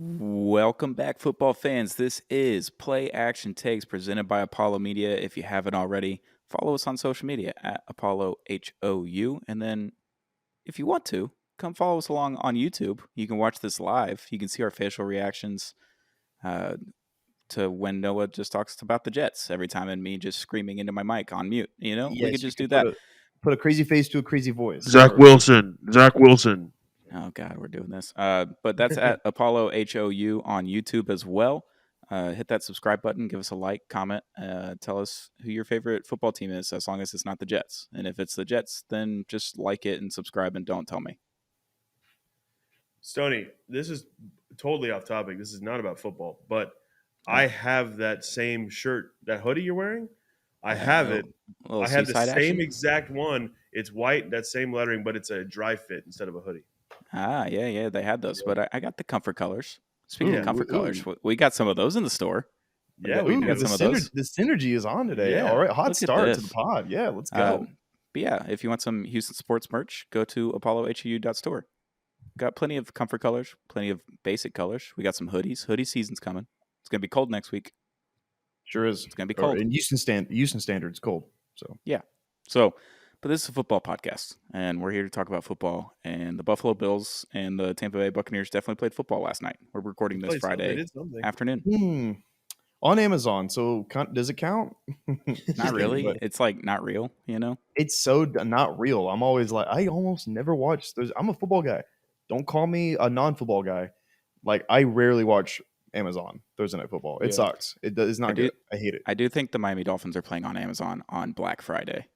Welcome back, football fans. This is Play Action Takes presented by Apollo Media. If you haven't already, follow us on social media at Apollo HOU. And then, if you want to, come follow us along on YouTube. You can watch this live. You can see our facial reactions uh, to when Noah just talks about the Jets every time and me just screaming into my mic on mute. We could Yes, you just do can that. put a crazy face to a crazy voice. Zach Wilson. Zach Wilson. Oh God, we're doing this. But that's at Apollo HOU on YouTube as well. Hit that subscribe button, give us a like, comment, tell us who your favorite football team is, as long as it's not the Jets. And if it's the Jets, then just like it and subscribe and don't tell me. Stoney, this is totally off topic. This is not about football, but I have that same shirt, that hoodie you're wearing. I have it. A little I have the seaside same action? exact one. It's white, that same lettering, but it's a dry fit instead of a hoodie. Yeah, they had those, Yeah. but I got the comfort colors. Speaking Yeah. of comfort Ooh. colors, we got some of those in the store. Yeah, we Ooh, do. got some of those. the synergy is on today. Yeah. All right, hot Look at start to this. the pod. Yeah, let's go. But yeah, if you want some Houston sports merch, go to apollohou.store. Got plenty of comfort colors, plenty of basic colors. We got some hoodies. Hoodie season's coming. It's gonna be cold next week. Sure is. It's gonna be Or cold. in Houston standards, cold. So So, but this is a football podcast, and we're here to talk about football. And the Buffalo Bills and the Tampa Bay Buccaneers definitely played football last night. We're recording this They Friday did something. afternoon. on Amazon. So does it count? Not really. But It's like not real, it's so not real. I'm always like, I almost never watch. I'm a football guy. Don't call me a non-football guy. Like I rarely watch Amazon Thursday Night Football. It Yeah. sucks. It's not good. I hate it. I do think the Miami Dolphins are playing on Amazon on Black Friday.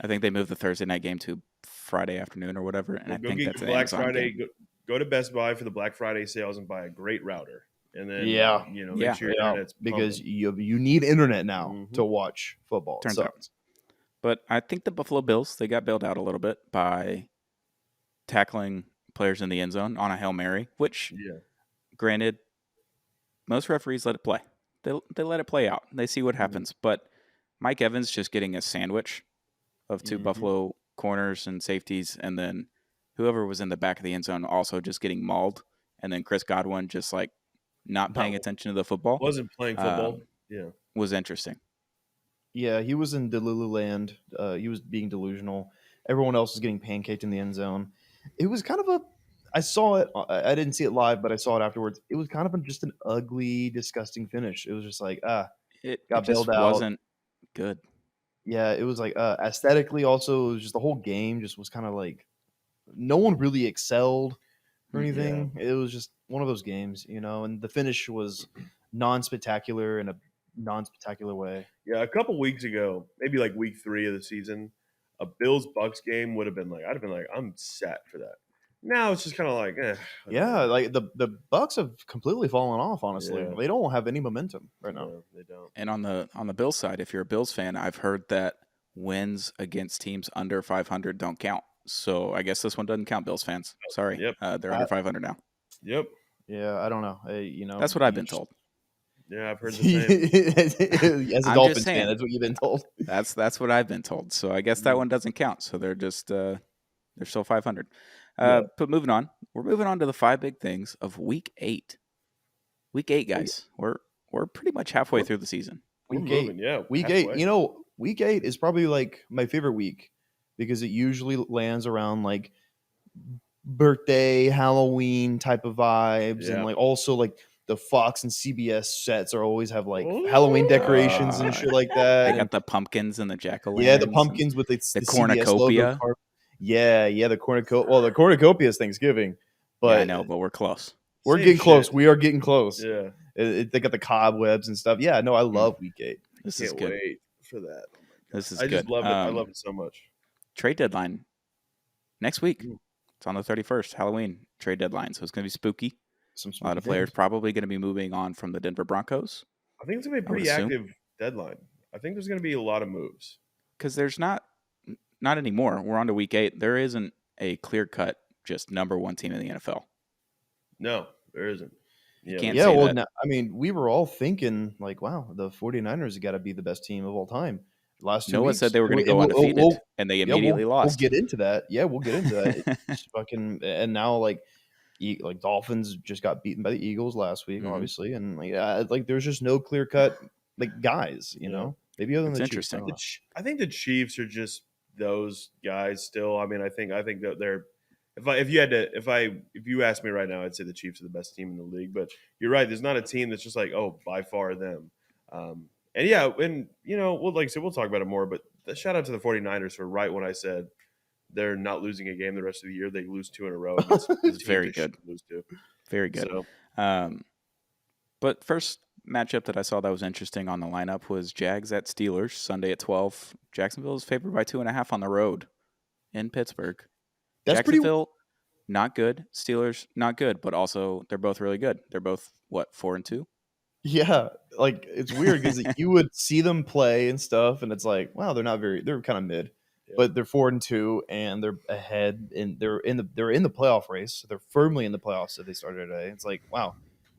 I think they moved the Thursday night game to Friday afternoon or whatever, and Well, I go think get that's your an Black Amazon Friday. game. Go to Best Buy for the Black Friday sales and buy a great router. And then, Yeah. make Yeah. sure your Yeah, internet's because pumping. you need internet now Mhm. to watch football. Turns It out. sucks. But I think the Buffalo Bills, they got bailed out a little bit by tackling players in the end zone on a Hail Mary, which, Yeah. granted, most referees let it play. They let it play out. They see what happens. But Mike Evans just getting a sandwich of 2 Mhm. Buffalo corners and safeties, and then whoever was in the back of the end zone also just getting mauled, and then Chris Godwin just like not paying attention to the football Wasn't playing football. um, Yeah. was interesting. Yeah, he was in Delulu land. He was being delusional. Everyone else was getting pancaked in the end zone. It was kind of a. I saw it. I didn't see it live, but I saw it afterwards. It was kind of just an ugly, disgusting finish. It was just like It got just bailed out. wasn't good. Yeah, it was like aesthetically. Also, it was just the whole game just was kind of like no one really excelled or anything. It was just one of those games, and the finish was non-spectacular in a non-spectacular way. Yeah, a couple weeks ago, maybe like week 3 of the season, a Bills Bucks game would have been like, I'd have been like, I'm set for that. Now it's just kind of like, Yeah, like the Bucks have completely fallen off. Honestly, Yeah. they don't have any momentum right now. no, they don't. And on the Bills side, if you're a Bills fan, I've heard that wins against teams under 500 don't count. So I guess this one doesn't count, Bills fans. Sorry, Yep. they're under 500 now. Yep. Yeah, I don't know. That's what I've been told. Yeah, I've heard the same. As a I'm Dolphins just saying. fan, that's what you've been told. That's what I've been told. So I guess that one doesn't count. So they're just they're still 500. Yeah. But moving on, we're moving on to the 5 big things of Week 8. Week 8, guys. We're pretty much halfway through the season. We're Week moving, 8. yeah. Week 8. halfway. Week 8 is probably like my favorite week because it usually lands around like birthday, Halloween type of vibes, Yeah. and like also like the Fox and CBS sets are always have like Halloween decorations and shit like that. They and- got the pumpkins and the jack-o'-lanterns. Yeah, the pumpkins with the the CBS cornucopia. logo carved. Yeah, the cornucopia. Well, the cornucopia is Thanksgiving, but Yeah, I know, but we're close. we're Same getting close. shit. We are getting close. Yeah. They got the cobwebs and stuff. Yeah, no, I love Week 8. This is Can't good. wait for that. Oh my God. This is I just good. love it. I love it so much. Trade deadline next week. Ooh. It's on the 31st, Halloween trade deadline. So it's going to be spooky. Some A lot of spooky players things. probably going to be moving on from the Denver Broncos I think it's going to be a I would pretty assume. active deadline. I think there's going to be a lot of moves. because there's not anymore. We're on to Week 8. There isn't a clear-cut just number 1 team in the NFL. No, there isn't. Yeah, can't Yeah, say well, that. now, I mean, we were all thinking like, wow, the 49ers got to be the best team of all time. Last 2 Noah weeks. said they were going to go We'll- undefeated, we'll- and they yeah, immediately we'll lost. get into that. Yeah, we'll get into that. It's fucking, and now like like Dolphins just got beaten by the Eagles last week, Mhm. obviously, and like there's just no clear cut like guys, Yeah. maybe other than It's the Chiefs. I interesting. don't know. I think the Chiefs are just those guys still. I mean, I think that they're. If you ask me right now, I'd say the Chiefs are the best team in the league. But you're right. There's not a team that's just like, oh, by far them. And yeah, and we'll like I said, we'll talk about it more. But the shout out to the 49ers for right when I said they're not losing a game the rest of the year. They lose 2 in a row against the teams Very they good. should lose to. Very good. So But first matchup that I saw that was interesting on the lineup was Jags at Steelers Sunday at 12. Jacksonville is favored by 2.5 on the road in Pittsburgh. That's pretty. Jacksonville, not good. Steelers, not good, but also they're both really good. They're both 4-2. Yeah, like it's weird because you would see them play and stuff, and it's like, wow, they're kind of mid, Yeah. but they're 4-2, and they're ahead, and they're in the playoff race. So they're firmly in the playoffs if they started today. It's like, wow,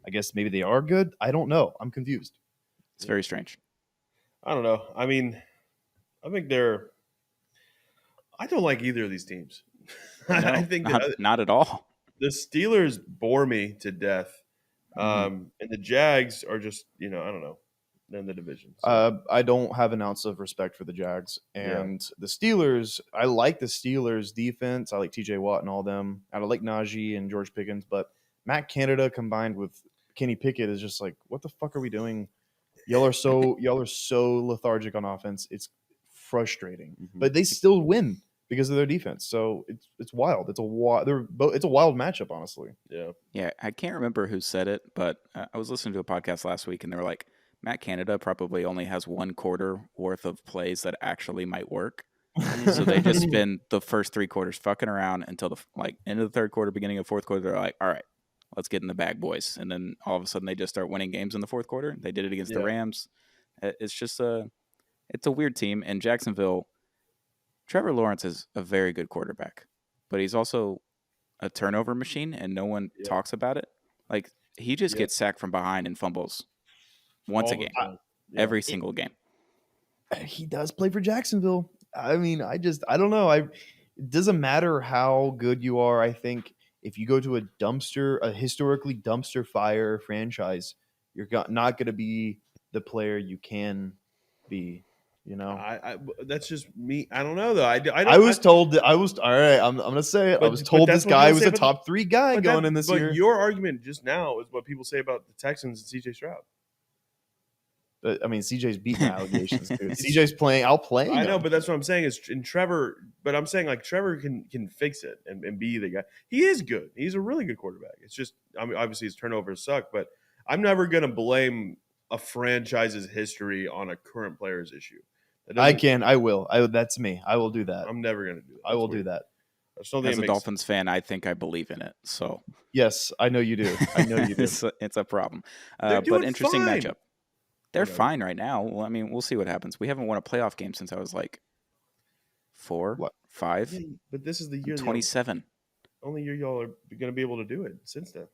I guess maybe they are good. I don't know. I'm confused. It's very strange. I don't know. I mean, I think I don't like either of these teams. No, I think not at all. the Steelers bore me to death, and the Jags are just I don't know. They're in the division. So. I don't have an ounce of respect for the Jags and the Steelers. I like the Steelers defense. I like T.J. Watt and all them. I like Najee and George Pickens, but Matt Canada combined with Kenny Pickett is just like, what the fuck are we doing? Y'all are so lethargic on offense. It's frustrating, but they still win because of their defense. So it's wild. It's a wild matchup, honestly. Yeah. I can't remember who said it, but I was listening to a podcast last week, and they were like, Matt Canada probably only has 1 quarter worth of plays that actually might work. So they just spend the first 3 quarters fucking around until the end of the 3rd quarter, beginning of 4th quarter. They're like, all right, let's get in the bag, boys. And then all of a sudden they just start winning games in the 4th quarter. They did it against the Rams. It's just it's a weird team. And Jacksonville, Trevor Lawrence is a very good quarterback, but he's also a turnover machine, and no one talks about it. Like, he just gets sacked from behind and fumbles once a game, every single game. He does play for Jacksonville. I mean, I don't know. It doesn't matter how good you are. I think if you go to a historically dumpster fire franchise, you're not going to be the player you can be. That's just me. I don't know though. I was told that all right. I'm gonna say it. I was told this guy was a top 3 guy going in this year. But your argument just now is what people say about the Texans and C.J. Stroud. I mean, CJ's beating allegations, dude. CJ's outplaying. I know, but that's what I'm saying is in Trevor. But I'm saying like Trevor can fix it and be the guy. He is good. He's a really good quarterback. It's just, I mean, obviously his turnovers suck, but I'm never gonna blame a franchise's history on a current player's issue. I can. I will. That's me. I will do that. I'm never gonna do that. I will do that. As a Dolphins fan, I think I believe in it. So yes, I know you do. I know you do. It's a problem. But interesting fine. matchup. They're fine right now. Well, I mean, we'll see what happens. We haven't won a playoff game since I was like 4, 5. Yeah, but this is the year. 27. Only year y'all are going to be able to do it since then.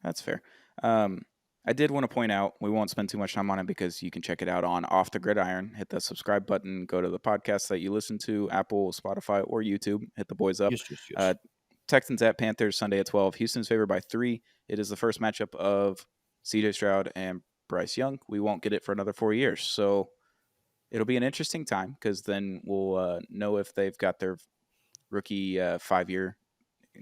That's fair. I did want to point out, we won't spend too much time on it because you can check it out on Off the Gridiron. Hit the subscribe button. Go to the podcast that you listen to, Apple, Spotify, or YouTube. Hit the boys up. Yes. Texans at Panthers Sunday at 12. Houston's favored by 3. It is the first matchup of C.J. Stroud and Bryce Young. We won't get it for another 4 years. So it'll be an interesting time because then we'll know if they've got their rookie 5-year,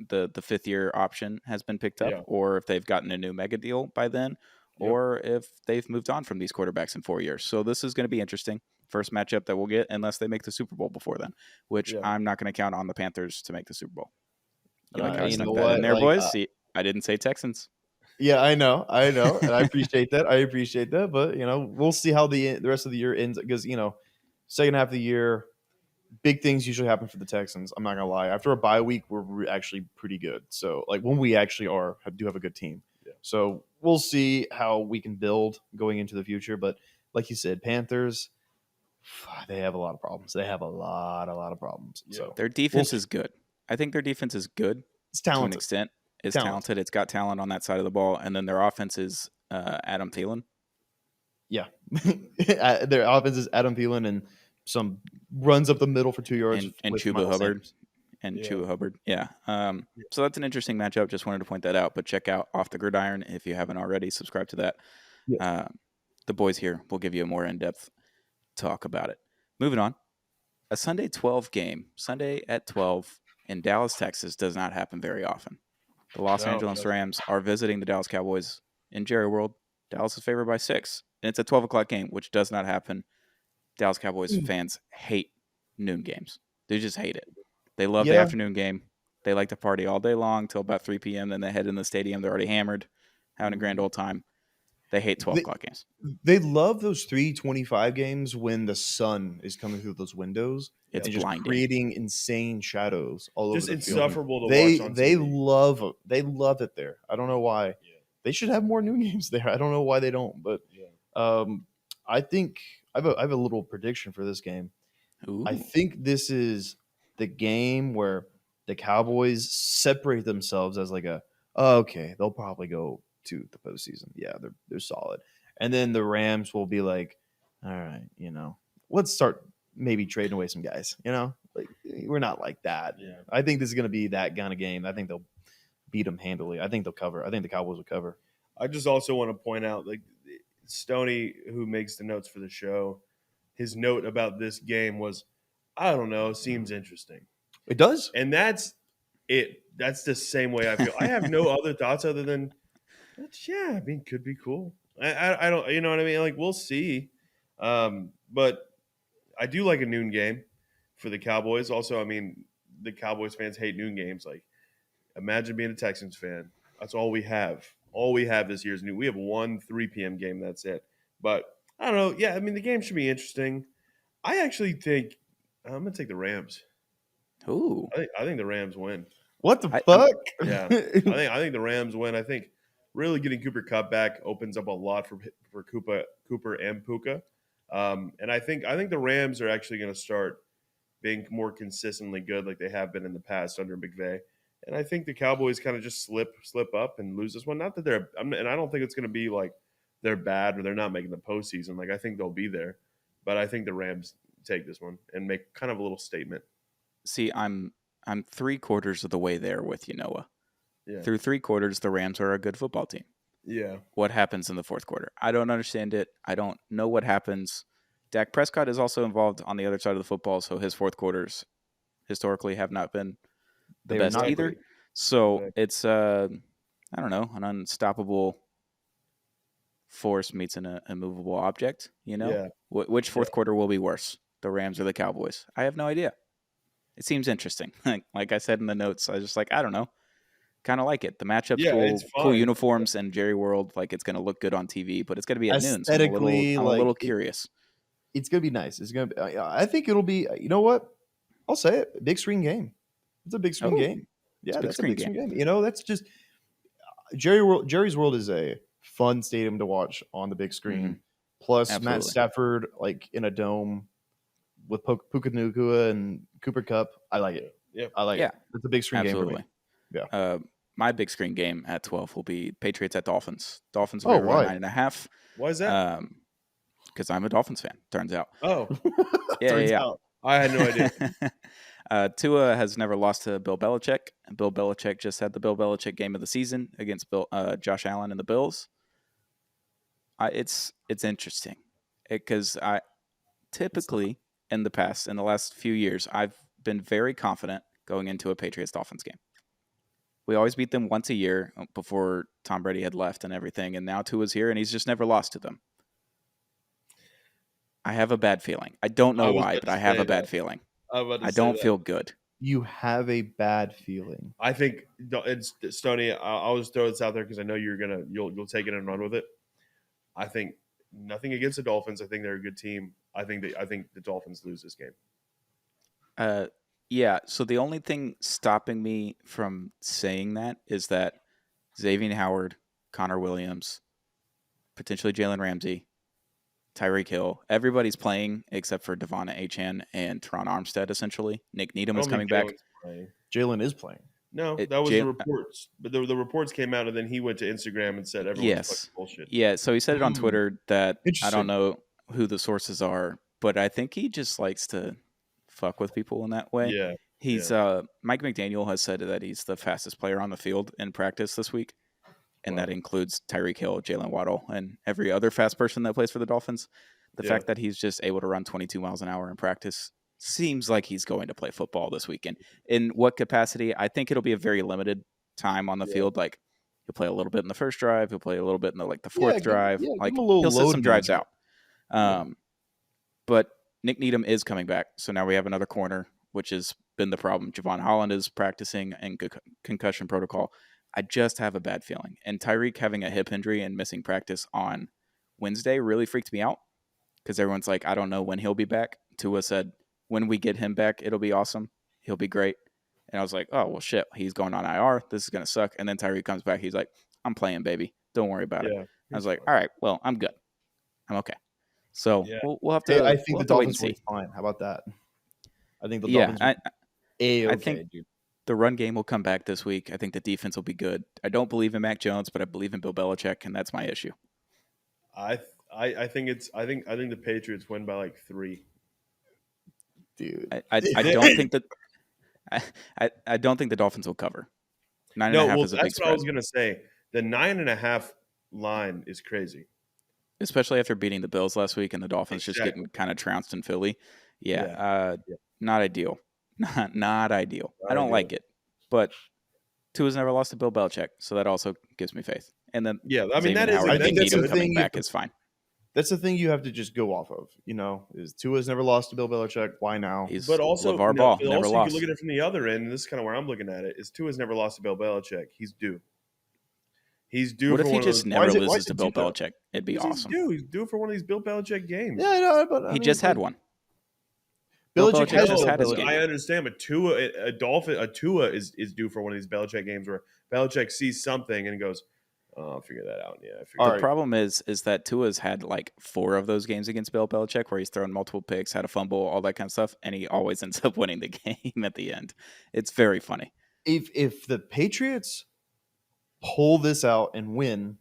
the 5th-year option has been picked up, or if they've gotten a new mega deal by then, or if they've moved on from these quarterbacks in 4 years. So this is going to be interesting. First matchup that we'll get unless they make the Super Bowl before then, which I'm not going to count on the Panthers to make the Super Bowl. You like how I snuck that in there, boys? See, I didn't say Texans. Yeah, I know, and I appreciate that. But we'll see how the rest of the year ends because second half of the year, big things usually happen for the Texans. I'm not gonna lie. After a bye week, we're actually pretty good. So like when we actually do have a good team. Yeah. So we'll see how we can build going into the future. But like you said, Panthers, they have a lot of problems. They have a lot of problems. Yeah. So their defense is good. I think their defense is good. It's talented. To an extent. It's talented. It's got talent on that side of the ball. And then their offense is Adam Thielen. Yeah. Their offense is Adam Thielen and some runs up the middle for 2 yards. And Chuba Hubbard. and Yeah. Chua Hubbard. Yeah. So that's an interesting matchup. Just wanted to point that out. But check out Off the Gridiron if you haven't already. Subscribe to that. Yes. The boys here will give you a more in-depth talk about it. Moving on. A Sunday 12 game, Sunday at 12 in Dallas, Texas, does not happen very often. The Los No, Angeles no. Rams are visiting the Dallas Cowboys in Jerry World. Dallas is favored by 6. And it's a 12 o'clock game, which does not happen. Dallas Cowboys fans hate noon games. They just hate it. They love the Yeah. afternoon game. They like to party all day long till about 3 p.m. Then they head in the stadium. They're already hammered, having a grand old time. They hate 12 o'clock games. They love those 3:25 games when the sun is coming through those windows It's and just blinding. creating insane shadows all Just over the field. insufferable to They watch on they TV. love it there. I don't know why. Yeah. They should have more noon games there. I don't know why they don't, but Yeah. I think I have a little prediction for this game. Ooh. I think this is the game where the Cowboys separate themselves as like okay, they'll probably go to the postseason. Yeah, they're solid. And then the Rams will be like, all right, let's start maybe trading away some guys. Like we're not like that. Yeah. I think this is going to be that kind of game. I think they'll beat them handily. I think they'll cover. I think the Cowboys will cover. I just also want to point out, like, Stoney, who makes the notes for the show, his note about this game was, I don't know, seems interesting. It does. And that's it. That's the same way I feel. I have no other thoughts other than, I mean, could be cool. I don't, you know what I mean? Like, we'll see. But I do like a noon game for the Cowboys. Also, I mean, the Cowboys fans hate noon games. Like, imagine being a Texans fan. That's all we have. All we have this year is noon. We have one 3 p.m. game. That's it. But I don't know. Yeah, I mean, the game should be interesting. I actually think I'm going to take the Rams. Ooh. I think the Rams win. What the I- fuck? Yeah, I think the Rams win. I think really getting Cooper Kupp back opens up a lot for Cooper and Puka, and I think the Rams are actually going to start being more consistently good like they have been in the past under McVay. And I think the Cowboys kind of just slip up and lose this one. Not that and I don't think it's going to be like they're bad or they're not making the postseason. Like I think they'll be there, but I think the Rams take this one and make kind of a little statement. See, I'm 3/4 of the way there with you, Noah. Yeah. Through 3 quarters, the Rams are a good football team. Yeah. What happens in the fourth quarter? I don't understand it. I don't know what happens. Dak Prescott is also involved on the other side of the football, so his fourth quarters historically have not been the They are best not either. great. So Right. it's I don't know, an unstoppable force meets an immovable object. Yeah. Which fourth quarter will be worse, the Rams or the Cowboys? I have no idea. It seems interesting. Like I said in the notes, I was just like, I don't know. Kind of like it. The matchup's Yeah, cool, it's cool fine. uniforms and Jerry World. Like it's going to look good on TV, but it's going to be at noon. So I'm Aesthetically, a little like, curious. It's gonna be nice. It's gonna be. I think it'll be. You know what? I'll say it. Big screen game. It's a big screen Oh, game. Yeah, it's a big that's a screen big screen game. That's just Jerry's World is a fun stadium to watch on the big screen. Plus Matt Absolutely. Stafford like in a dome with Puka Nacua and Cooper Cup. I like it. Yep. I like Yeah, it. It's a big screen game Absolutely. for me. Yeah. My big screen game at 12 will be Patriots at Dolphins. Dolphins are Oh, favored by why? 9.5. Why is that? Because I'm a Dolphins fan. Turns out. Oh, Yeah, Turns yeah. out. I had no idea. Tua has never lost to Bill Belichick. Bill Belichick just had the Bill Belichick game of the season against Josh Allen and the Bills. It's interesting because I typically in the last few years, I've been very confident going into a Patriots Dolphins game. We always beat them once a year before Tom Brady had left and everything, and now Tua's here and he's just never lost to them. I have a bad feeling. I don't know I was why, about but to I have say a bad that. feeling. I I don't feel good. You have a bad feeling. I think it's Stoney. I'll just throw this out there because I know you'll take it and run with it. I think nothing against the Dolphins. I think they're a good team. I think the Dolphins lose this game. Yeah. So the only thing stopping me from saying that is that Xavier Howard, Connor Williams, potentially Jalen Ramsey, Tyreek Hill, everybody's playing except for Devon Achane and Teron Armstead. Essentially, Nick Needham is coming back. Jalen is playing. No, It- that was Jay- the reports. But the reports came out, and then he went to Instagram and said everyone's Yes. fucking bullshit. Yeah. So he said it on Twitter that I Interesting. don't know who the sources are, but I think he just likes to fuck with people in that way. Yeah. He's Mike McDaniel has said that he's the fastest player on the field in practice this week, and that includes Tyreek Hill, Jalen Waddle, and every other fast person that plays for the Dolphins. The fact that he's just able to run 22 miles an hour in practice seems like he's going to play football this weekend. In what capacity? I think it'll be a very limited time on the field. Like he'll play a little bit in the first drive, he'll play a little bit in the fourth drive. Give Like him a little he'll sit some load drives management. out. But Nick Needham is coming back, so now we have another corner, which has been the problem. Javon Holland is practicing in concussion protocol. I just have a bad feeling. And Tyreek having a hip injury and missing practice on Wednesday really freaked me out because everyone's like, I don't know when he'll be back. Tua said, when we get him back, it'll be awesome. He'll be great. And I was like, oh, well, shit, he's going on IR. This is going to suck. And then Tyreek comes back. He's like, I'm playing, baby. Don't worry about it. I was like, all right, well, I'm good. I'm okay. So we'll have to. Hey, I think the Dolphins will will be fine. How about that? I think the Dolphins. Dolphins. I think the run game will come back this week. I think the defense will be good. I don't believe in Mac Jones, but I believe in Bill Belichick, and that's my issue. I think the Patriots win by like 3. Dude, I don't think that. I don't think the Dolphins will cover. 9.5 is a big that's what spread. I was gonna say. The 9.5 line is crazy, especially after beating the Bills last week and the Dolphins just getting kind of trounced in Philly. Not ideal. Not ideal. I don't like it, but Tua's never lost to Bill Belichick, so that also gives me faith. And then I mean that is. I think that's the coming back is fine. That's the thing you have to just go off of. Is Tua's never lost to Bill Belichick. Why now? But also LeVar Ball never lost. You can look at it from the other end, and this is kind of where I'm looking at it. Is Tua's never lost to Bill Belichick? He's due. He's due. What for if he just never loses to Bill Belichick? It'd be awesome. He's due for one of these Bill Belichick games. Yeah, I know, but he just had one. Belichick has just had his game. I understand, but Tua is due for one of these Belichick games where Belichick sees something and goes, "Oh, I'll figure that out." Yeah, the problem is that Tua's had like 4 of those games against Bill Belichick where he's thrown multiple picks, had a fumble, all that kind of stuff, and he always ends up winning the game at the end. It's very funny. If the Patriots pull this out and win,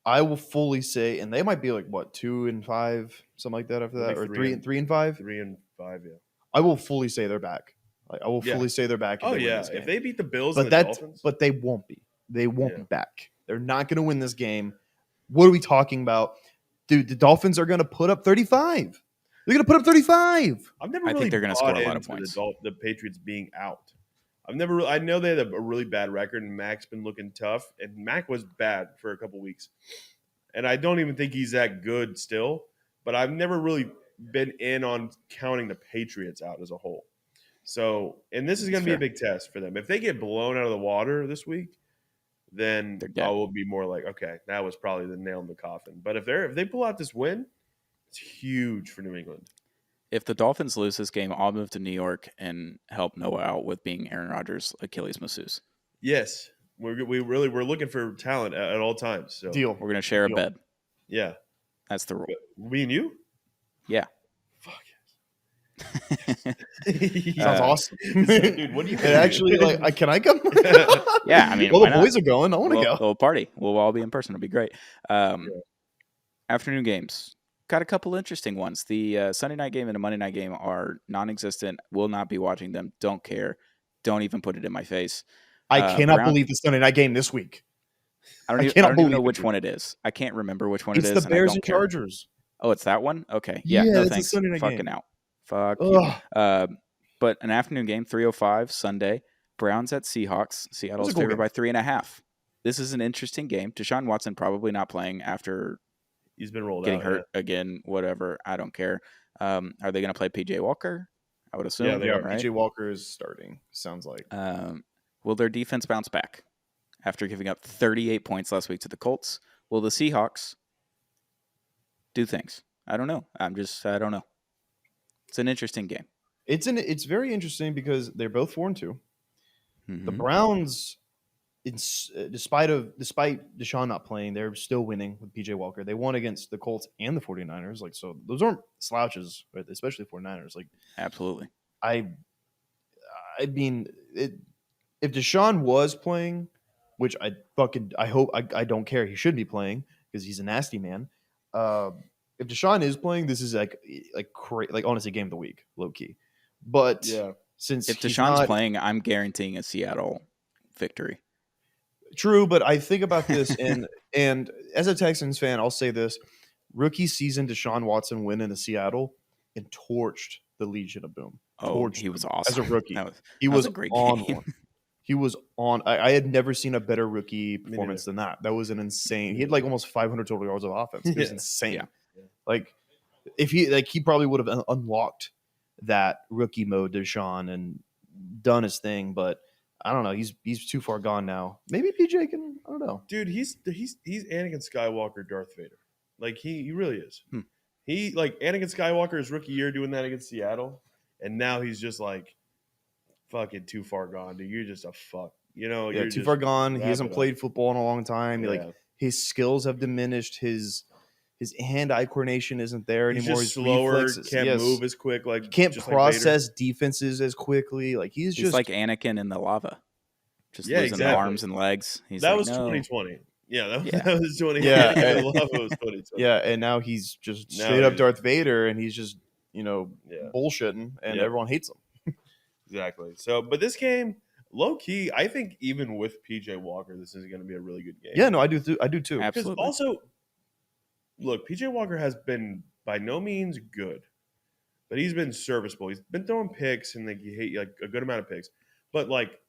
I will fully say, and they might be like what 2-5, something like that after that, or 3-5, 3-5, yeah. I will fully say they're back. I will fully say they're back. If they beat the Bills, but and the Dolphins, but they won't be. They won't be back. They're not going to win this game. What are we talking about, dude? The Dolphins are going to put up 35. They're going to put up 35. I think they're going to score a lot of points. The Patriots being out. I know they had a really bad record, and Mac's been looking tough, and Mac was bad for a couple weeks, and I don't even think he's that good still. But I've never really been in on counting the Patriots out as a whole. So, and this is going to be a big test for them. If they get blown out of the water this week, then I will be more like, okay, that was probably the nail in the coffin. But if they pull out this win, it's huge for New England. If the Dolphins lose this game, I'll move to New York and help Noah out with being Aaron Rodgers' Achilles masseuse. Yes, we're looking for talent at all times. So deal. We're gonna share a bed. Yeah, that's the rule. Me and you. Yeah. Fuck yes. Sounds awesome, dude. What do you actually like? Can I come? Yeah, I mean, well, the boys are going. I want to go. We'll party. We'll all be in person. It'll be great. Afternoon games. Got a couple interesting ones. The Sunday night game and the Monday night game are non-existent. Will not be watching them. Don't care. Don't even put it in my face. I cannot believe the Sunday night game this week. I don't even know which one it is. I can't remember which one it is. It's the Bears and Chargers. Oh, it's that one? Okay. Yeah, no thanks. Sunday night Fucking game. Out. Fuck you. But an afternoon game, 3:05 Sunday. Browns at Seahawks. Seattle's favored by 3.5. This is an interesting game. Deshaun Watson probably not playing after he's been rolled getting out, hurt again, whatever. I don't care. Are they going to play PJ Walker? I would assume. Yeah, they are. Right? PJ Walker is starting, sounds like. Will their defense bounce back after giving up 38 points last week to the Colts? Will the Seahawks do things? I don't know. I don't know. It's an interesting game. It's very interesting because they're both 4-2. Mm-hmm. The Browns, despite Deshaun not playing, they're still winning with PJ Walker. They won against the Colts and the 49ers. So those aren't slouches, right? Especially 49ers. Absolutely. I mean, if Deshaun was playing, which I hope I don't care. He should be playing because he's a nasty man. If Deshaun is playing, this is like honestly game of the week, low key. But since If he's Deshaun's not playing, I'm guaranteeing a Seattle victory. true, but I think about this and as a Texans fan, I'll say this: rookie season, Deshaun Watson went into Seattle and torched the Legion of Boom. Oh, Torched he was them as a awesome. rookie. That He was was a great on game. one. He was on. I had never seen a better rookie neither. performance than that. That was an insane. He had neither. like almost 500 total yards of offense. It was Yeah. insane. Yeah. Like if he probably would have unlocked that rookie mode, Deshaun, and done his thing. But I don't know. He's too far gone now. Maybe PJ can. I don't know. Dude, he's Anakin Skywalker, Darth Vader. Like he really is. Hmm. He like Anakin Skywalker his rookie year doing that against Seattle, and now he's just like fucking too far gone, dude. You're just a fuck. You know, Yeah, you're too just far gone. He wrap hasn't it up. played football in a long time. Yeah. Like his skills have diminished. His hand-eye coordination isn't there He's anymore. just His slower, reflexes, can't yes. move as quick. Like He can't just process defenses as quickly. Like he's He's just like Anakin in the lava, just Yeah, losing exactly. arms and legs. He's that like, was no. 2020. Yeah, that, Yeah. that was 2020. Yeah, I and- love it was 2020. yeah, and now he's just Now straight up he's- Darth Vader, and he's just Yeah. bullshitting, and Yep. everyone hates him. Exactly. So, but this game, low key, I think even with PJ Walker, this is going to be a really good game. Yeah, no, I do too. Because Absolutely. also, look, PJ Walker has been by no means good, but he's been serviceable. He's been throwing picks and like a good amount of picks, but like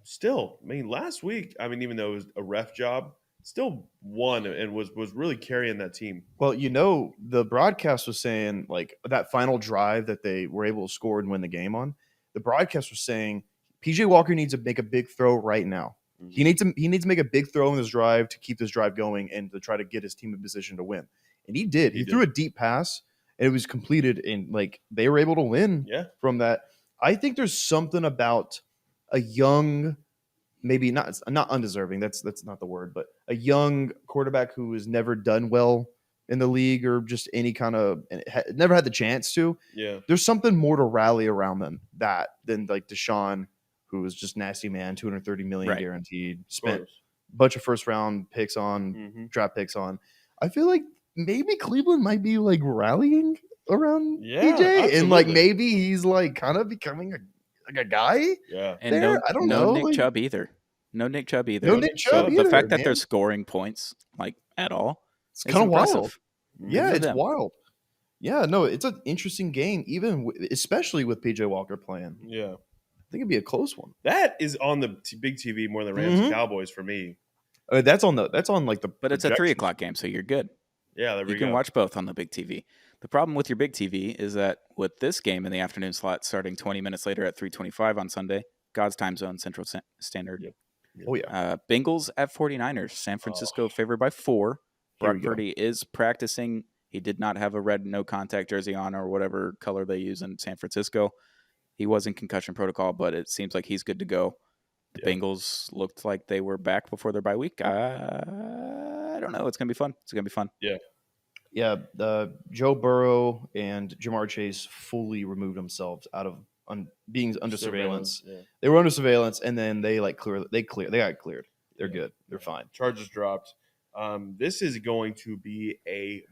still, I mean, last week, I mean, even though it was a ref job, still won and was really carrying that team. Well, the broadcast was saying like that final drive that they were able to score and win the game on. The broadcast was saying PJ Walker needs to make a big throw right now. Mhm. He needs to make a big throw in this drive to keep this drive going and to try to get his team in position to win. And he did. He did. threw a deep pass and it was completed, and like they were able to win Yeah, from that. I think there's something about a young, maybe not undeserving. That's not the word, but a young quarterback who has never done well in the league or just any kind of never had the chance to. yeah. There's something more to rally around them than like Deshaun, who was just nasty man, 230 million Right. guaranteed, Of spent course. a bunch of first round picks on Mhm. draft picks on. I feel like maybe Cleveland might be like rallying around Yeah, PJ, and like absolutely. maybe he's like kind of becoming a guy. Yeah. And there, no, I don't no know, Nick like- Chubb either. No Nick Chubb either. No No Nick Nick Chubb Chubb. either. The fact that man. they're scoring points like at all, It's is kind of impressive. wild. Mhm. Yeah, for it's them. wild. Yeah, no, it's an interesting game, especially with PJ Walker playing. Yeah. I think it'd be a close one. That is on the big TV more than Rams Mhm. Cowboys for me. That's on like the. But it's a projections. 3:00 game, so you're good. Yeah, there we You can go. watch both on the big TV. The problem with your big TV is that with this game in the afternoon slot starting 20 minutes later at 3:25 on Sunday, God's time zone, Central Standard. Yep. Oh yeah, Bengals at 49ers. San Francisco favored by 4. Here we Brock go. Purdy is practicing. He did not have a red no contact jersey on or whatever color they use in San Francisco. He was in concussion protocol, but it seems like he's good to go. The Yeah. Bengals looked like they were back before their bye week. I don't know. It's going to be fun. It's going to be fun. yeah. Joe Burrow and Jamar Chase fully removed themselves out of being under surveillance. Yeah. They were under surveillance, and then they got cleared. They got cleared. They're Yeah. good. They're fine. Charges dropped. This is going to be a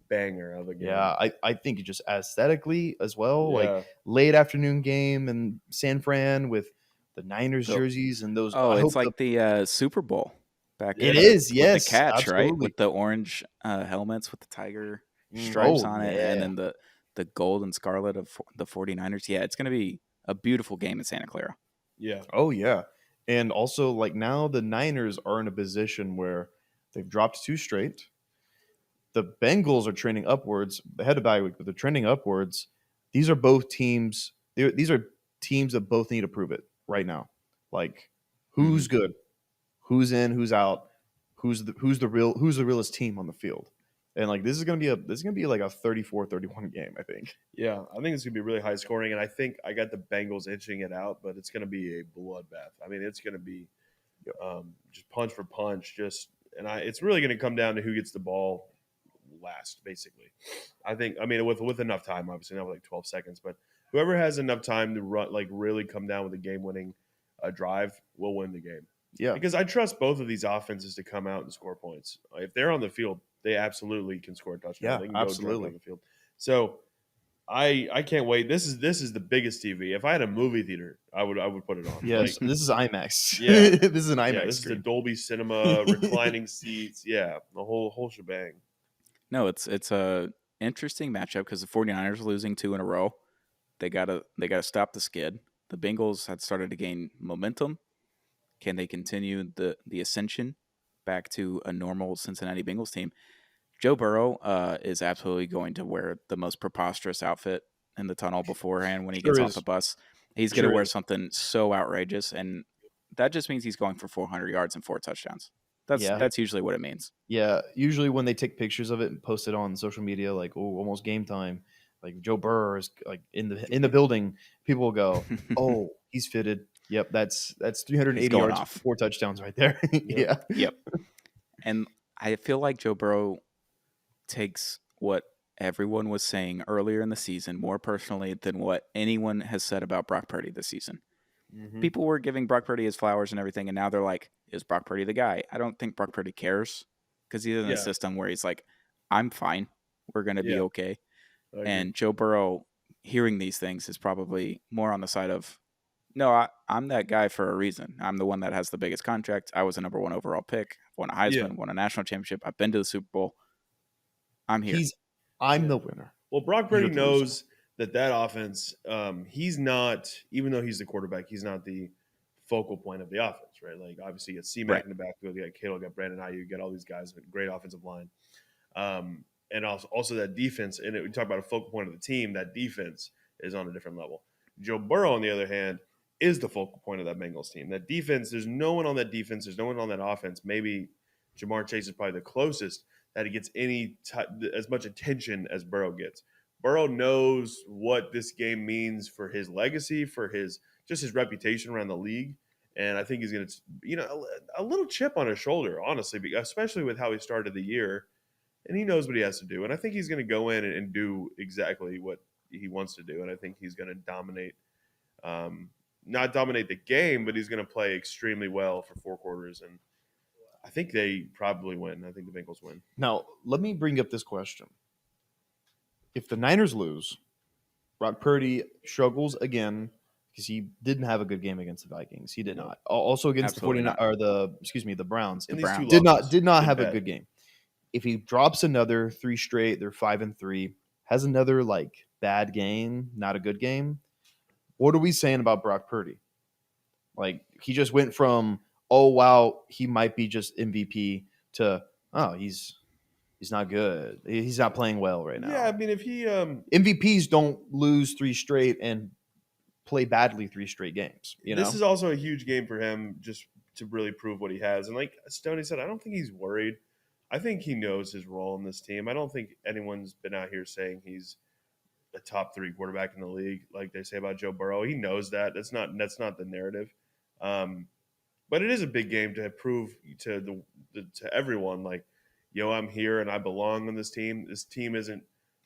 banger of a game. Yeah, I think just aesthetically as well, Yeah. like late afternoon game in San Fran with the Niners So- jerseys and those. Oh, I it's hope like the Super Bowl back. It in is, with yes, the catch, right? absolutely. With the orange helmets with the tiger Mm. stripes Oh, on it, yeah. and then the gold and scarlet of the 49ers. Yeah, it's going to be a beautiful game in Santa Clara. Yeah. Oh yeah, and also like now the Niners are in a position where they've dropped 2 straight. The Bengals are trending upwards. They had a bye week, but they're trending upwards. These are both teams. These are teams that both need to prove it right now. Like who's good, who's in, who's out, who's the realest team on the field. And like this is gonna be like a 34-31 game, I think. Yeah. I think it's going to be really high scoring. And I think I got the Bengals inching it out, but it's going to be a bloodbath. I mean, it's going to be just punch for punch. It's really going to come down to who gets the ball last, basically. I mean, with enough time, obviously, not with like 12 seconds, but whoever has enough time to run, like really come down with a game winning drive will win the game. Yeah. Because I trust both of these offenses to come out and score points. If they're on the field, they absolutely can score a touchdown. Yeah, They can go drive absolutely. down the field. So I can't wait. This is the biggest TV. If I had a movie theater, I would put it on. Yes, Like, this is IMAX. yeah, This is an yeah, IMAX this is the screen. Dolby Cinema, reclining seats. Yeah, the whole shebang. No, it's a interesting matchup because the 49ers are losing 2 in a row. They gotta stop the skid. The Bengals had started to gain momentum. Can they continue the ascension back to a normal Cincinnati Bengals team? Joe Burrow is absolutely going to wear the most preposterous outfit in the tunnel beforehand when he Sure gets off the is. bus. He's going to Sure wear is. something so outrageous, and that just means he's going for 400 yards and 4 touchdowns. That's Yeah. that's usually what it means. Yeah, usually when they take pictures of it and post it on social media, like oh, almost game time, like Joe Burrow is like in the building, people will go, oh, he's fitted. Yep, that's He's 380 going yards, off. 4 touchdowns right there. Yep. Yeah, Yep. And I feel like Joe Burrow takes what everyone was saying earlier in the season more personally than what anyone has said about Brock Purdy this season. Mm-hmm. People were giving Brock Purdy his flowers and everything, and now they're like, is Brock Purdy the guy? I don't think Brock Purdy cares because he's in Yeah. a system where he's like, I'm fine. We're going to be Yeah. okay. I agree. And Joe Burrow hearing these things is probably more on the side of, no, I'm that guy for a reason. I'm the one that has the biggest contract. I was a number 1 overall pick, won a Heisman, Yeah. won a national championship. I've been to the Super Bowl. I'm here. I'm Yeah. the winner. Well, Brock You're Purdy the loser. knows that offense. He's not, even though he's the quarterback, he's not the focal point of the offense, right? Like obviously, you got C-Mac Right. in the backfield, you got Kittle, you got Brandon Ayuk, you got all these guys with great offensive line, and also that defense. And we talk about a focal point of the team. That defense is on a different level. Joe Burrow, on the other hand, is the focal point of that Bengals team. That defense, there's no one on that defense. There's no one on that offense. Maybe Jamar Chase is probably the closest that he gets as much attention as Burrow gets. Burrow knows what this game means for his legacy, for his reputation around the league, and I think he's going to, a little chip on his shoulder, honestly, especially with how he started the year, and he knows what he has to do, and I think he's going to go in and do exactly what he wants to do, and I think he's going to dominate, not dominate the game, but he's going to play extremely well for 4 quarters, and I think they probably win. I think the Bengals win. Now, let me bring up this question. If the Niners lose, Brock Purdy struggles again because he didn't have a good game against the Vikings. He did No. not. Also against Absolutely the 49 not. or the Browns. And The these two Browns. losses, Did not been have a bad. good game. If he drops another 3 straight, they're 5-3, has another like bad game, not a good game. What are we saying about Brock Purdy? Like he just went from, oh wow, he might be just MVP to, oh, he's not good. He's not playing well right now. Yeah, I mean, if he MVPs don't lose 3 straight and play badly 3 straight games. This is also a huge game for him just to really prove what he has. And like Stoney said, I don't think he's worried. I think he knows his role in this team. I don't think anyone's been out here saying he's a top 3 quarterback in the league, like they say about Joe Burrow. He knows that. That's not the narrative. But it is a big game to prove to to everyone, like, yo, I'm here and I belong on this team. This team isn't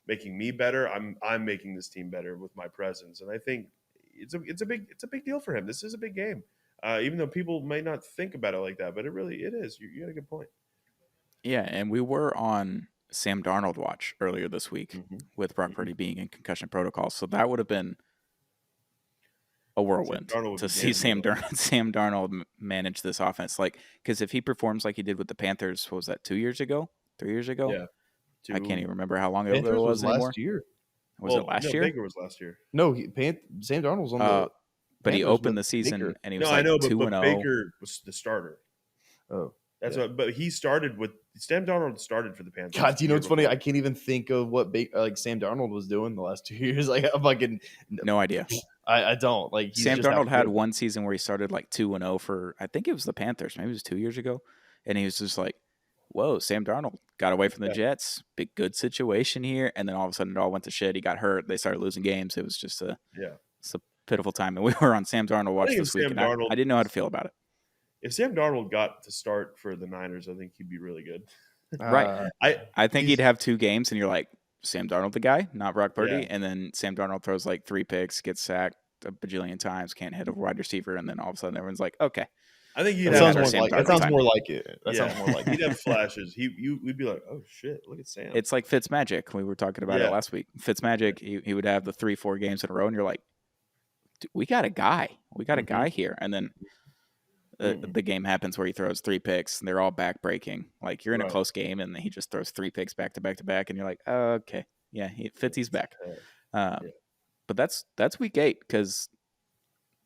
making me better. I'm making this team better with my presence. And I think it's a big deal for him. This is a big game, even though people may not think about it like that, but it is. You got a good point. Yeah, and we were on Sam Darnold watch earlier this week Mhm. with Brock Purdy being in concussion protocol. So that would have been a whirlwind Darnold would to be see damn good. Sam Darnold manage this offense. Like, because if he performs like he did with the Panthers, what was that, 2 years ago? 3 years ago? Yeah. I can't even remember how long ago Panthers it was was anymore. last year. Was it last year? Baker was last year. No, Sam Darnold's on the. But he Panthers opened with the season Baker. and he was No, I like know, 2 but and 0. Baker was the starter. Oh, That's yeah. what. But he started with Sam Darnold started for the Panthers. God, do you know the what's year funny? before. I can't even think of what Sam Darnold was doing the last 2 years. Like I'm fucking, No idea. I don't like. He's Sam just Darnold not had good. one season where he started like 2 and 0 for, I think it was the Panthers. Maybe it was 2 years ago. And he was just like, whoa, Sam Darnold got away from the Yeah. Jets. Big, good situation here. And then all of a sudden it all went to shit. He got hurt. They started losing games. It was just a pitiful time. And we were on Sam Darnold watch think if this week. Sam And Darnold- I didn't know how to feel about it. If Sam Darnold got to start for the Niners, I think he'd be really good. Right. I think he's- he'd have 2 games and you're like, Sam Darnold the guy, not Brock Purdy. Yeah. And then Sam Darnold throws like 3 picks, gets sacked a bajillion times, can't hit a wide receiver. And then all of a sudden everyone's like, okay. I think you'd That we have have our sounds more same like thing that every sounds time. more like it. That yeah, sounds more like he'd it. have flashes. We'd be like, oh shit, look at Sam. It's like Fitzmagic. We were talking about it Yeah. last week. Fitzmagic, he would have the 3-4 games in a row, and you're like, "Dude, we got a guy. We got a Mhm. guy here." And then the game happens where he throws 3 picks, and they're all back breaking. Like you're in a Right. close game, and he just throws 3 picks back to back to back, and you're like, oh, okay, yeah, Fitzy's back. Yeah. But that's week 8 because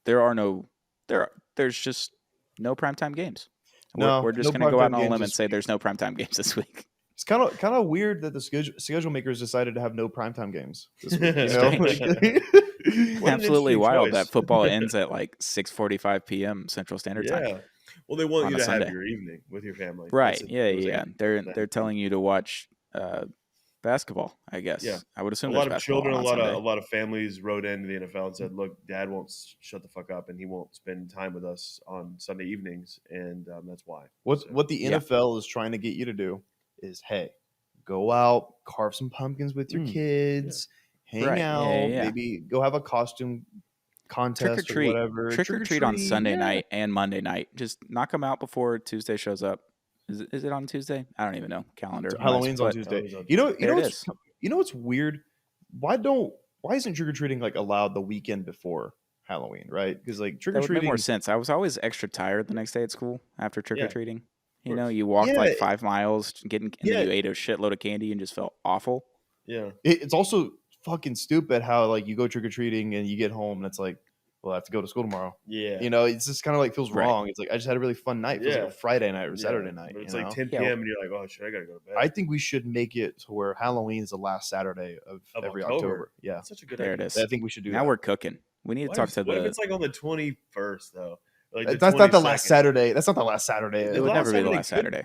there's just no primetime games. No, We're just no going to go out primetime on a games limb and this say week. there's no primetime games this week. It's kind of weird that the schedule makers decided to have no primetime games this week. You know, Strange. What an Absolutely interesting wild choice. that football ends at like 6:45 p.m. Central Standard Time. Yeah. Well, they want on you a to Sunday. have your evening with your family. Right. That's Yeah, it was yeah. They're telling you to watch basketball, I guess. Yeah. I would a assume lot there's of basketball children, on a lot Sunday. of families wrote into the NFL and said, "Look, Dad won't shut the fuck up, and he won't spend time with us on Sunday evenings, and that's why." So, what the Yeah. NFL is trying to get you to do is, hey, go out, carve some pumpkins with your kids, hang Right. Yeah, out, yeah. maybe go have a costume Trick or contest or treat. whatever. Trick or treat on Sunday yeah. night and Monday night. Just knock them out before Tuesday shows up. Is it on Tuesday? I don't even know. Calendar. Halloween's on but Tuesday. Halloween's on You know, Tuesday. you know There it what's is. you know what's weird? Why isn't trick or treating like allowed the weekend before Halloween? Right? Because like trick That or would make more treating, sense. I was always extra tired the next day at school after trick or Yeah, treating. You course. know, you walked Yeah, like 5 miles, and then yeah. you ate a shitload of candy and just felt awful. Yeah. It's also fucking stupid how like you go trick or treating and you get home and it's like, well, I have to go to school tomorrow. Yeah. You know, it's just kind of like feels Right. wrong. It's like I just had a really fun night. It feels like Yeah. a Friday night or Yeah. Saturday night. But it's you like know? 10 Yeah. p.m. and you're like, oh shit, I gotta go to bed. I think we should make it to where Halloween is the last Saturday of every October. Yeah, That's such a good There idea. it is. I think we should do Now that. we're cooking. We need to talk to What if the. it's like on the 21st though? Like the That's not the last 22nd? Saturday. That's not the last Saturday. It The would last never be the Saturday last could- Saturday.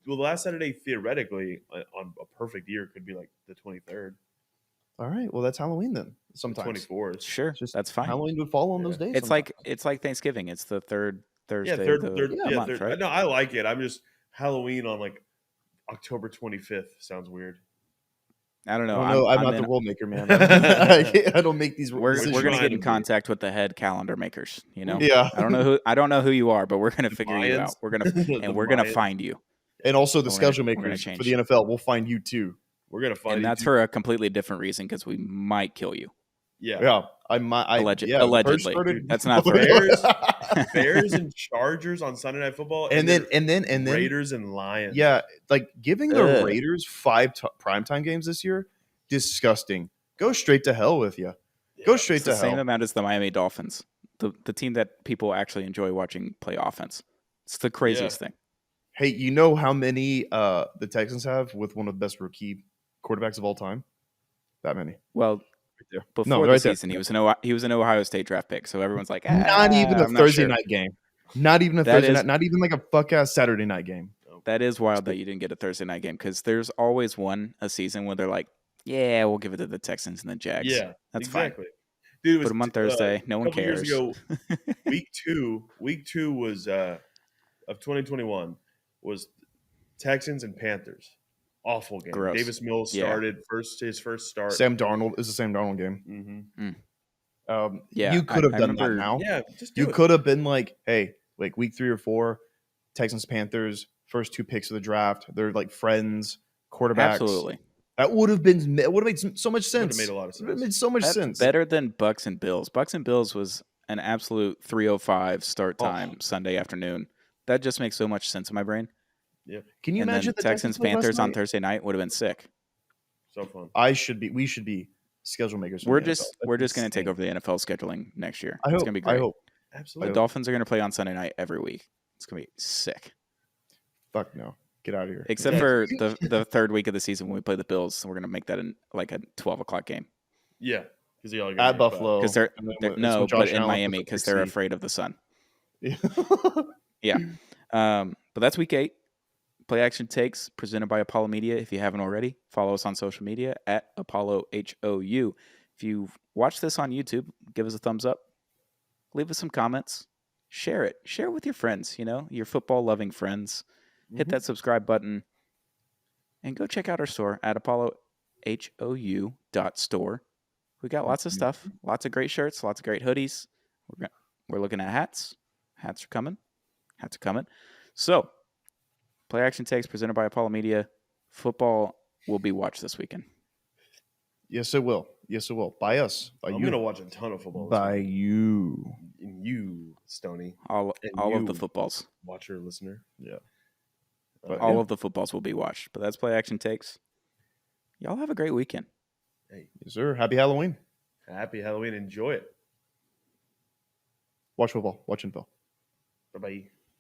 Well, the last Saturday theoretically on a perfect year could be like the 23rd, All right. Well, that's Halloween then. the Sometimes 24th. Sure, Just that's fine. Halloween would fall on those Yeah. days. It's sometimes. like Thanksgiving. It's the third Thursday Yeah, third, of third, the yeah, month, third. right? No, I like it. I'm just Halloween on like October 25th sounds weird. I don't I know. don't know. I'm not in- the rule maker, man. I don't make these. We're decisions. gonna trying get to in be. contact with the head calendar makers. You know. Yeah. I don't know who you are, but we're gonna figure you Mayans? out. We're gonna The we're gonna Mayans. find you. And also the We're gonna- schedule we're gonna makers for change. the NFL. We'll find you too. We're gonna find And you that's two- for a completely different reason because we might kill you. yeah. Yeah, I might. Allegedly. Yeah, when it first started- That's not for Bears, Bears and Chargers on Sunday Night Football, and then Raiders and Lions. yeah, like giving the Ugh. Raiders 5 primetime games this year, disgusting. Go straight to hell with you. Go Yeah. straight It's to the same hell. amount as the Miami Dolphins, the team that people actually enjoy watching play offense. It's the craziest thing. Hey, you know how many the Texans have with one of the best rookie quarterbacks of all time? That many. Well, there. before No, the right there. season, he was an Ohio State draft pick, so everyone's like, Not even a I'm not Thursday sure." night game. Not even a That Thursday is- night. Not even like a fuck ass Saturday night game. That is wild that you didn't get a Thursday night game because there's always a season where they're like, yeah, we'll give it to the Texans and the Jags. Yeah, That's exactly. Dude, it Put was them on Thursday. No one couple years cares. ago, week two was of 2021 was Texans and Panthers. Awful game. Gross. Davis Mills Yeah. started his first start. Sam Darnold is the Sam Darnold game. Mm-hmm. Yeah, you could have I done remember- that now. Yeah, just do You it. could have been like, hey, like week 3 or 4, Texans Panthers, first 2 picks of the draft. They're like friends, quarterbacks. Absolutely. That would have been. It would have made so much Would've sense. made a lot of It would have sense. made so much That's sense. better than Bucks and Bills. Bucks and Bills was an absolute 3:05 start Oh. time Sunday afternoon. That just makes so much sense in my brain. Can you And imagine then the Texans played last Panthers on night? Thursday night would have been sick. So fun. We should be schedule makers. for We're the just NFL. That's we're just going to take insane. over the NFL scheduling next year. I It's hope. going to be great. I hope. The Absolutely. Dolphins are going to play on Sunday night every week. It's going to be sick. Fuck no. Get out of here. Except Yeah. for the third week of the season when we play the Bills, we're going to make that like a 12 o'clock game Yeah, because y'all are At Buffalo. because they're, And then they're it's no, when but Josh in Allen Miami puts up because the they're seed. afraid of the sun. Yeah. Yeah. But that's week 8. Play Action Takes presented by Apollo Media. If you haven't already, follow us on social media at Apollo HOU. If you watch this on YouTube, give us a thumbs up. Leave us some comments. Share it. Share it with your friends, your football loving friends. Hit that subscribe button. And go check out our store at ApolloHOU.store. We got lots of stuff. Lots of great shirts, lots of great hoodies. We're looking at hats. Hats are coming. Had to comment. So, Play Action Takes presented by Apollo Media. Football will be watched this weekend. Yes, it will. Yes, it will. By us. By I'm you. gonna watch a ton of football. By you. And you, Stoney, All and of you, the footballs. watcher, listener. Yeah. But All of the footballs will be watched. But that's Play Action Takes. Y'all have a great weekend. Hey, Yes, sir. Happy Halloween. happy Halloween. Enjoy it. Watch football. Watch info. Bye bye.